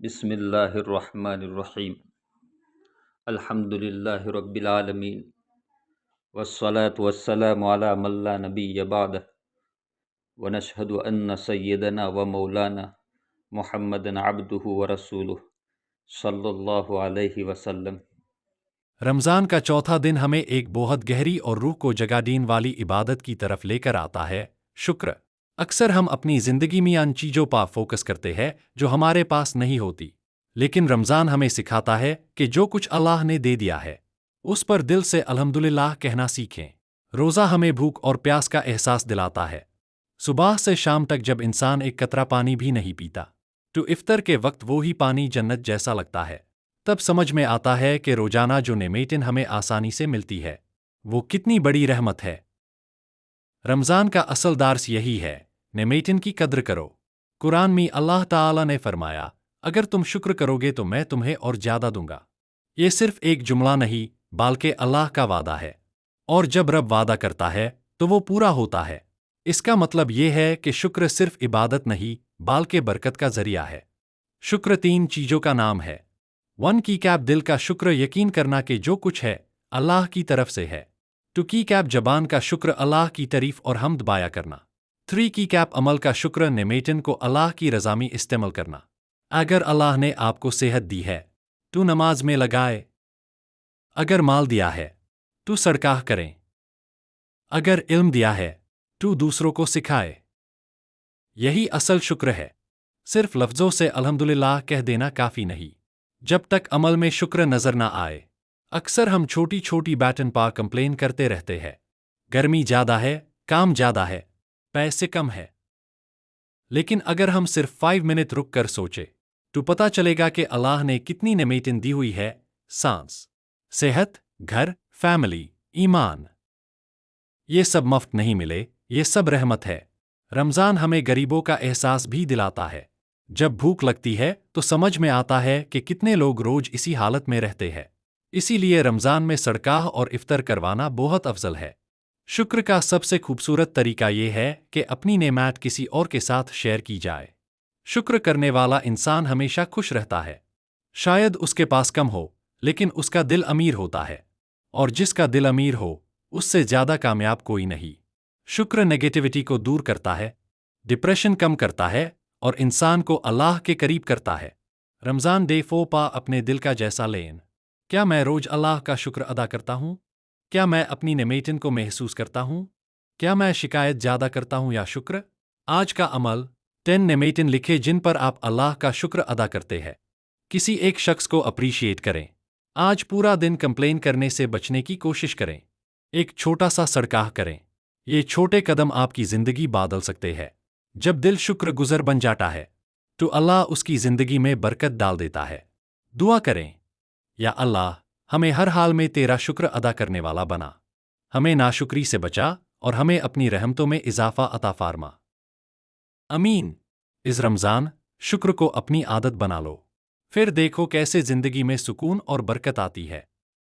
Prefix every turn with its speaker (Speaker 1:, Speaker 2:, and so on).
Speaker 1: بسم اللہ الرحمن الرحیم الحمد للہ رب العالمین والصلاة والسلام علی من لا نبی بعدہ ونشہد ان سیدنا و مولانا محمد عبدہ ورسولہ صلی اللہ علیہ وسلم۔
Speaker 2: رمضان کا چوتھا دن ہمیں ایک بہت گہری اور روح کو جگادین والی عبادت کی طرف لے کر آتا ہے، شکر۔ اکثر ہم اپنی زندگی میں ان چیزوں پر فوکس کرتے ہیں جو ہمارے پاس نہیں ہوتی، لیکن رمضان ہمیں سکھاتا ہے کہ جو کچھ اللہ نے دے دیا ہے اس پر دل سے الحمدللہ کہنا سیکھیں۔ روزہ ہمیں بھوک اور پیاس کا احساس دلاتا ہے۔ صبح سے شام تک جب انسان ایک قطرہ پانی بھی نہیں پیتا تو افطار کے وقت وہی پانی جنت جیسا لگتا ہے۔ تب سمجھ میں آتا ہے کہ روزانہ جو نعمتیں ہمیں آسانی سے ملتی ہے وہ کتنی بڑی رحمت ہے۔ رمضان کا اصل درس یہی ہے، نعمتیں کی قدر کرو۔ قرآن میں اللہ تعالی نے فرمایا، اگر تم شکر کرو گے تو میں تمہیں اور زیادہ دوں گا۔ یہ صرف ایک جملہ نہیں بلکہ اللہ کا وعدہ ہے، اور جب رب وعدہ کرتا ہے تو وہ پورا ہوتا ہے۔ اس کا مطلب یہ ہے کہ شکر صرف عبادت نہیں بلکہ برکت کا ذریعہ ہے۔ شکر تین چیزوں کا نام ہے۔ 1 کی کیپ دل کا شکر، یقین کرنا کہ جو کچھ ہے اللہ کی طرف سے ہے۔ 2 کی کیپ زبان کا شکر، اللہ کی تعریف اور حمد بیان کرنا۔ 3 کی کیپ عمل کا شکر، نعمتوں کو اللہ کی رضا میں استعمال کرنا۔ اگر اللہ نے آپ کو صحت دی ہے تو نماز میں لگائے، اگر مال دیا ہے تو صدقہ کریں، اگر علم دیا ہے تو دوسروں کو سکھائے۔ یہی اصل شکر ہے۔ صرف لفظوں سے الحمدللہ کہہ دینا کافی نہیں جب تک عمل میں شکر نظر نہ آئے۔ اکثر ہم چھوٹی چھوٹی باتوں پر کمپلین کرتے رہتے ہیں، گرمی زیادہ ہے، کام زیادہ ہے، پیسے کم ہے۔ لیکن اگر ہم صرف 5 منٹ رک کر سوچے تو پتہ چلے گا کہ اللہ نے کتنی نعمتیں دی ہوئی ہے، سانس، صحت، گھر، فیملی، ایمان۔ یہ سب مفت نہیں ملے، یہ سب رحمت ہے۔ رمضان ہمیں غریبوں کا احساس بھی دلاتا ہے۔ جب بھوک لگتی ہے تو سمجھ میں آتا ہے کہ کتنے لوگ روز اسی حالت میں رہتے ہیں۔ اسی لیے رمضان میں صدقہ اور افطار کروانا بہت افضل ہے۔ شکر کا سب سے خوبصورت طریقہ یہ ہے کہ اپنی نعمت کسی اور کے ساتھ شیئر کی جائے۔ شکر کرنے والا انسان ہمیشہ خوش رہتا ہے۔ شاید اس کے پاس کم ہو لیکن اس کا دل امیر ہوتا ہے، اور جس کا دل امیر ہو اس سے زیادہ کامیاب کوئی نہیں۔ شکر نیگیٹیوٹی کو دور کرتا ہے، ڈپریشن کم کرتا ہے اور انسان کو اللہ کے قریب کرتا ہے۔ رمضان ڈے 4 پا اپنے دل کا جیسا لین۔ کیا میں روز اللہ کا شکر ادا کرتا ہوں؟ کیا میں اپنی نعمتوں کو محسوس کرتا ہوں؟ کیا میں شکایت زیادہ کرتا ہوں یا شکر؟ آج کا عمل 10 نعمتیں لکھے جن پر آپ اللہ کا شکر ادا کرتے ہیں۔ کسی ایک شخص کو اپریشیٹ کریں۔ آج پورا دن کمپلین کرنے سے بچنے کی کوشش کریں۔ ایک چھوٹا سا صدقہ کریں۔ یہ چھوٹے قدم آپ کی زندگی بدل سکتے ہیں۔ جب دل شکر گزر بن جاتا ہے تو اللہ اس کی زندگی میں برکت ڈال دیتا ہے۔ دعا کریں، یا اللہ، ہمیں ہر حال میں تیرا شکر ادا کرنے والا بنا، ہمیں ناشکری سے بچا اور ہمیں اپنی رحمتوں میں اضافہ عطا فرما۔ امین۔ اس رمضان شکر کو اپنی عادت بنا لو، پھر دیکھو کیسے زندگی میں سکون اور برکت آتی ہے۔